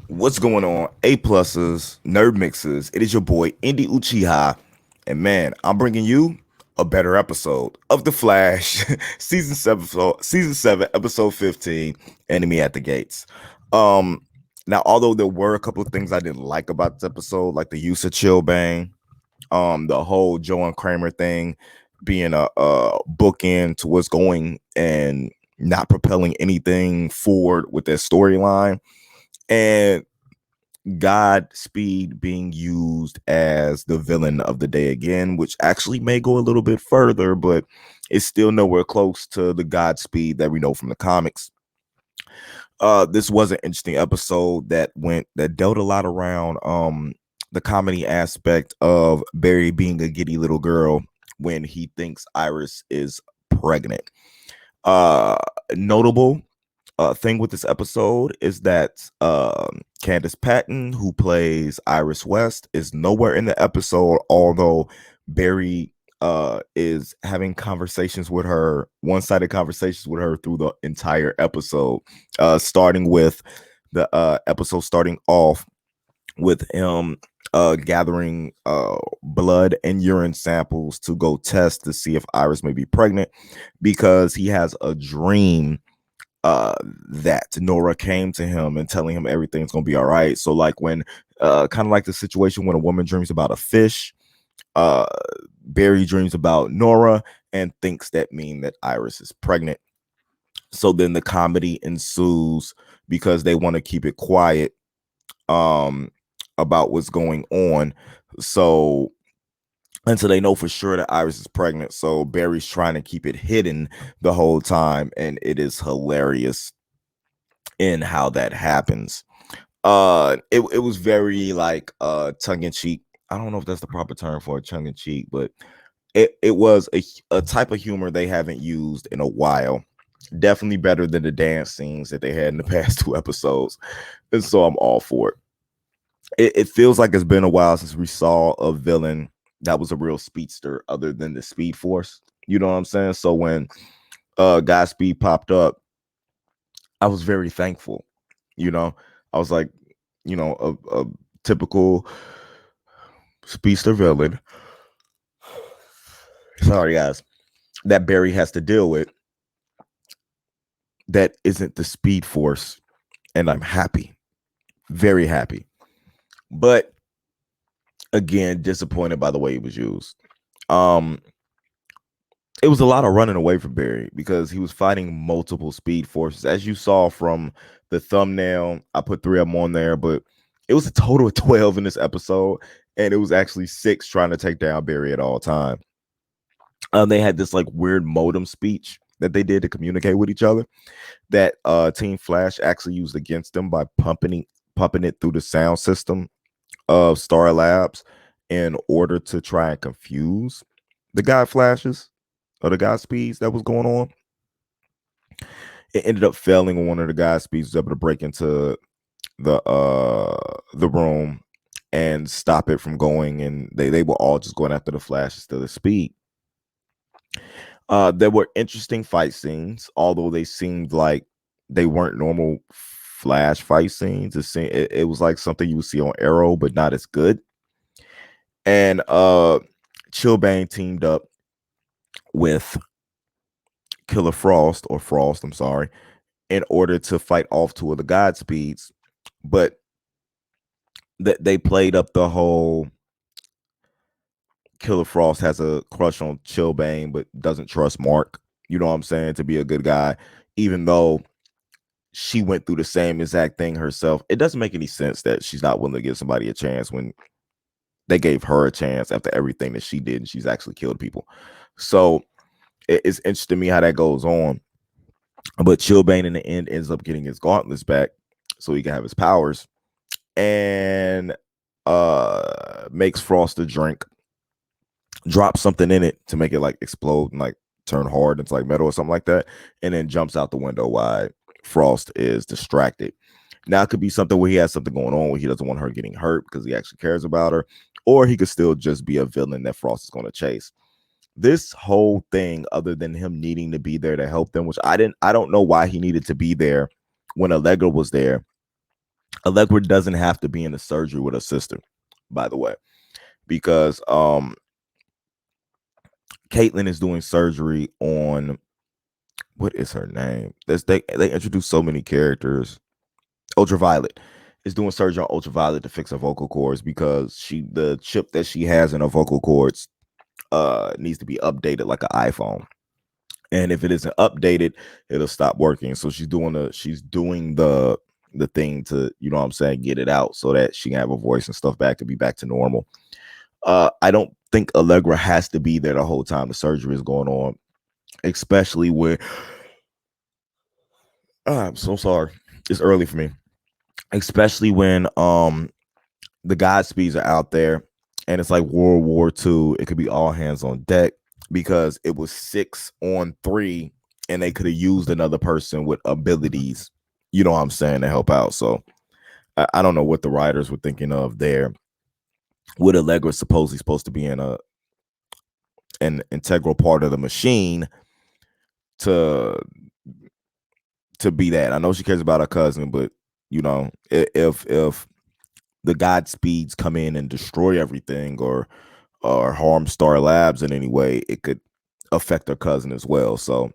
What's going on? A pluses, nerd mixes. It is your boy Indy Uchiha, and man, I'm bringing you a better episode of The Flash, season 7, episode 15, Enemy at the Gates. Um, Now, although there were a couple of things I didn't like about this episode, like the use of Chillblaine, the whole Joe and Kramer thing being a bookend to what's going and not propelling anything forward with their storyline. And Godspeed being used as the villain of the day again, which actually may go a little bit further, but it's still nowhere close to the Godspeed that we know from the comics. This was an interesting episode that dealt a lot around the comedy aspect of Barry being a giddy little girl when he thinks Iris is pregnant. Uh Notable thing with this episode is that Candace Patton, who plays Iris West, is nowhere in the episode, although Barry is having conversations with her, one-sided conversations with her through the entire episode, starting with the episode starting off with him gathering blood and urine samples to go test to see if Iris may be pregnant because he has a dream that Nora came to him and telling him everything's gonna be all right. So like when kind of like the situation when a woman dreams about a fish, uh Barry dreams about Nora and thinks that mean that Iris is pregnant. So then the comedy ensues because they want to keep it quiet um about what's going on. So until they know for sure that Iris is pregnant. So Barry's trying to keep it hidden the whole time, and it is hilarious in how that happens. It was very like tongue in cheek. I don't know if that's the proper term for a tongue in cheek, but it was a type of humor they haven't used in a while. Definitely better than the dance scenes that they had in the past two episodes. And so I'm all for it. It feels like it's been a while since we saw a villain that was a real speedster other than the Speed Force. You know what I'm saying? So when Godspeed popped up, I was very thankful. You know, I was like, a typical speedster villain. Sorry, guys, that Barry has to deal with that isn't the Speed Force, and I'm happy, very happy. But again, disappointed by the way it was used. Um, it was a lot of running away from Barry because he was fighting multiple speed forces. As you saw from the thumbnail, I put three of them on there, but it was a total of 12 in this episode, and it was actually six trying to take down Barry at all time. They had this like weird modem speech that they did to communicate with each other that Team Flash actually used against them by pumping it through the sound system of Star Labs in order to try and confuse the guy Flashes or the guy speeds that was going on. It ended up failing when one of the guy speeds was able to break into the room and stop it from going, and they were all just going after the Flash instead of Speed. There were interesting fight scenes, although they seemed like they weren't normal Flash fight scenes. It was like something you would see on Arrow, but not as good. And Chillblaine teamed up with Killer Frost or Frost, I'm sorry, in order to fight off two of the Godspeeds. But they played up the whole Killer Frost has a crush on Chillblaine, but doesn't trust Mark. You know what I'm saying? To be a good guy, even though she went through the same exact thing herself. It doesn't make any sense that she's not willing to give somebody a chance when they gave her a chance after everything that she did and she's actually killed people. So it's interesting to me how that goes on. But Chillblaine in the end ends up getting his gauntlets back so he can have his powers and makes Frost a drink, drops something in it to make it like explode and like turn hard into like metal or something like that, and then jumps out the window while Frost is distracted. Now it could be something where he has something going on where he doesn't want her getting hurt because he actually cares about her, or he could still just be a villain that Frost is going to chase. This whole thing, other than him needing to be there to help them, which I don't know why he needed to be there when Allegra was there. Allegra doesn't have to be in the surgery with her sister, by the way, because Caitlin is doing surgery on, what is her name? They introduced so many characters. Ultraviolet is doing surgery on Ultraviolet to fix her vocal cords because the chip that she has in her vocal cords needs to be updated like an iPhone. And if it isn't updated, it'll stop working. So she's doing the thing to, you know what I'm saying, get it out so that she can have a voice and stuff back to be back to normal. I don't think Allegra has to be there the whole time the surgery is going on, especially when I'm so sorry. It's early for me. Especially when the Godspeeds are out there and it's like World War II. It could be all hands on deck because it was 6-on-3 and they could have used another person with abilities, you know what I'm saying, to help out. So I don't know what the writers were thinking of there. With Allegra supposedly supposed to be in an integral part of the machine to be that. I know she cares about her cousin, but you know, if the Godspeeds come in and destroy everything or harm Star Labs in any way, it could affect her cousin as well. So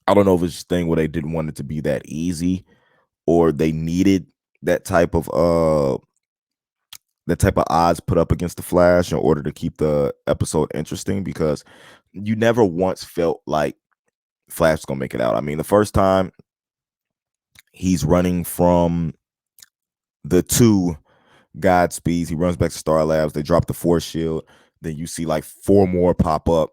I don't know if it's a thing where they didn't want it to be that easy or they needed that type of odds put up against the Flash in order to keep the episode interesting, because you never once felt like Flash gonna make it out. I mean, the first time he's running from the two Godspeeds, he runs back to Star Labs, they drop the force shield, then you see like 4 more pop up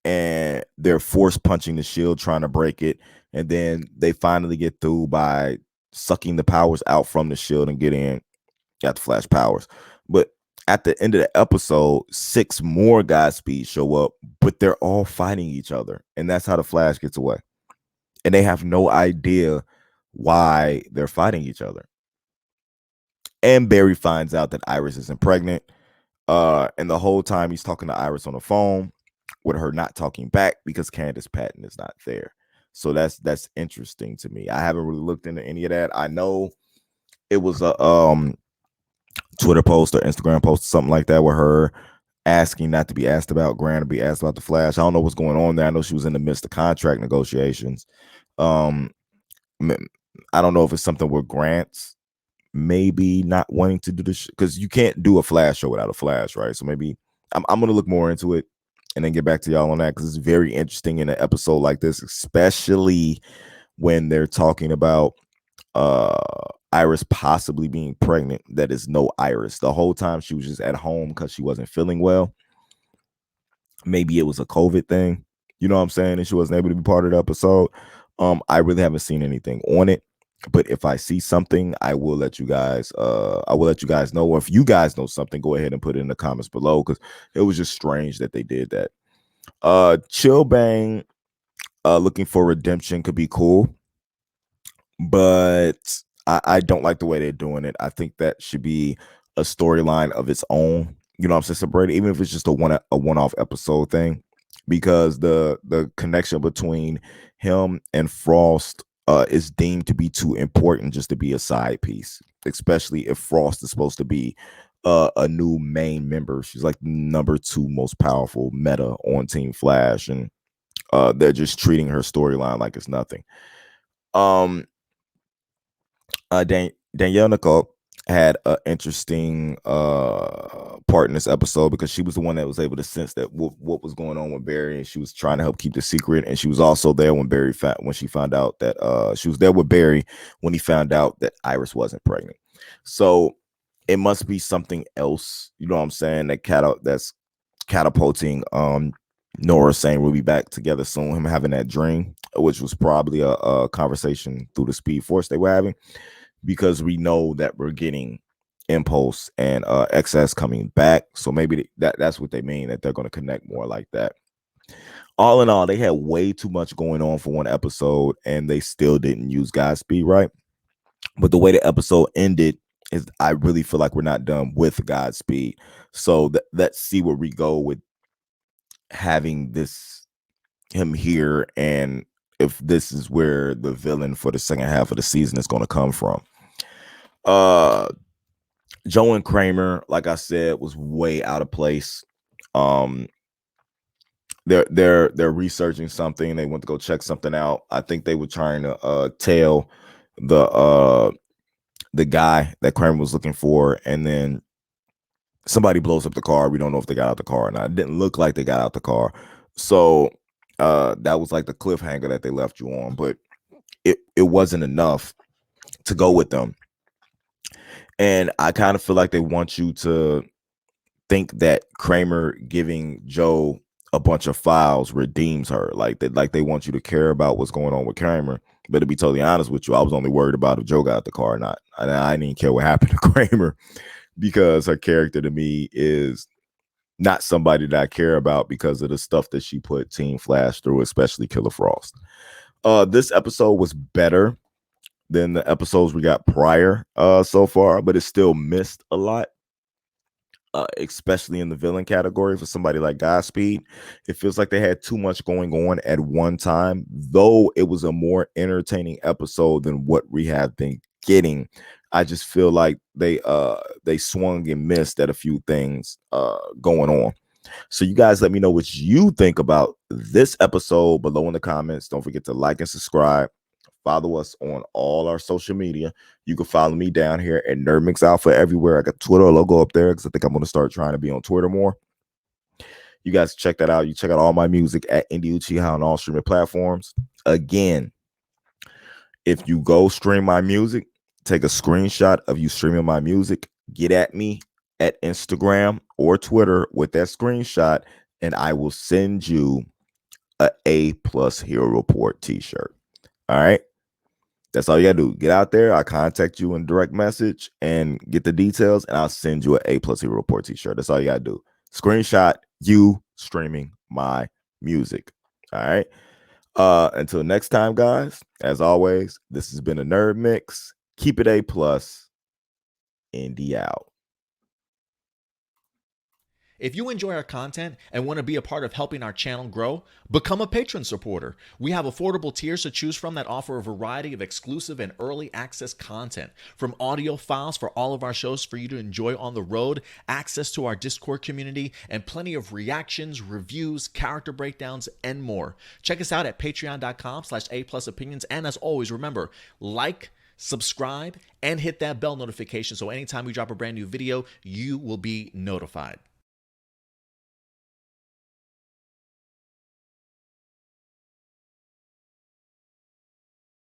and they're force punching the shield trying to break it, and then they finally get through by sucking the powers out from the shield and got the Flash powers. But at the end of the episode, 6 more Godspeed show up, but they're all fighting each other, and that's how the Flash gets away. And they have no idea why they're fighting each other. And Barry finds out that Iris isn't pregnant. And the whole time he's talking to Iris on the phone with her not talking back because Candace Patton is not there. So that's interesting to me. I haven't really looked into any of that. I know it was a Twitter post or Instagram post or something like that with her asking not to be asked about Grant, to be asked about the Flash. I don't know what's going on there. I know she was in the midst of contract negotiations. I don't know if it's something with Grant's maybe not wanting to do this because you can't do a Flash show without a Flash, right? So maybe I'm gonna look more into it and then get back to y'all on that, because it's very interesting in an episode like this, especially when they're talking about Iris possibly being pregnant. That is no Iris. The whole time she was just at home because she wasn't feeling well. Maybe it was a COVID thing, you know what I'm saying, and she wasn't able to be part of the episode. I really haven't seen anything on it, but if I see something, I will let you guys know. Or if you guys know something, go ahead and put it in the comments below, because it was just strange that they did that. Chillblaine looking for redemption could be cool, but I don't like the way they're doing it. I think that should be a storyline of its own. You know what I'm saying? Separated, even if it's just a one-off episode thing, because the connection between him and Frost is deemed to be too important just to be a side piece, especially if Frost is supposed to be a new main member. She's like number 2 most powerful meta on Team Flash, and they're just treating her storyline like it's nothing. Danielle Nicole had an interesting part in this episode because she was the one that was able to sense that what was going on with Barry, and she was trying to help keep the secret. And she was also there when she found out that she was there with Barry when he found out that Iris wasn't pregnant. So it must be something else, you know what I'm saying, that's catapulting Nora saying we'll be back together soon, him having that dream, which was probably a conversation through the Speed Force they were having, because we know that we're getting Impulse and XS coming back. So maybe that's what they mean, that they're going to connect more like that. All in all, they had way too much going on for one episode, and they still didn't use Godspeed right. But the way the episode ended is, I really feel like we're not done with Godspeed. So let's see where we go with having him here, and if this is where the villain for the second half of the season is going to come from. Uh, Joe and Kramer, like I said, was way out of place. Um, they're researching something. They went to go check something out. I think they were trying to tail the guy that Kramer was looking for, and then somebody blows up the car. We don't know if they got out the car or not. It didn't look like they got out the car. So that was like the cliffhanger that they left you on, but it wasn't enough to go with them. And I kind of feel like they want you to think that Kramer giving Joe a bunch of files redeems her. Like they want you to care about what's going on with Kramer. But to be totally honest with you, I was only worried about if Joe got out the car or not. I didn't even care what happened to Kramer because her character to me is not somebody that I care about because of the stuff that she put Team Flash through, especially Killer Frost. This episode was better than the episodes we got prior so far, but it still missed a lot. Especially in the villain category for somebody like Godspeed. It feels like they had too much going on at one time, though it was a more entertaining episode than what we have been getting. I just feel like they swung and missed at a few things going on. So you guys let me know what you think about this episode below in the comments. Don't forget to like and subscribe. Follow us on all our social media. You can follow me down here at Nerd Mix Alpha everywhere. I got Twitter logo up there because I think I'm going to start trying to be on Twitter more. You guys check that out. You check out all my music at Indie Uchiha on all streaming platforms. Again, if you go stream my music, take a screenshot of you streaming my music, get at me at Instagram or Twitter with that screenshot, and I will send you A+ Hero Report t-shirt. All right. That's all you gotta do. Get out there. I'll contact you in direct message and get the details, and I'll send you an A+ Hero Report t-shirt. That's all you gotta do. Screenshot you streaming my music. All right. Until next time, guys. As always, this has been a Nerd Mix. Keep it A+. Indie out. If you enjoy our content and want to be a part of helping our channel grow, become a patron supporter. We have affordable tiers to choose from that offer a variety of exclusive and early access content, from audio files for all of our shows for you to enjoy on the road, access to our Discord community, and plenty of reactions, reviews, character breakdowns, and more. Check us out at patreon.com/A+opinions. And as always, remember, like, subscribe, and hit that bell notification so anytime we drop a brand new video, you will be notified.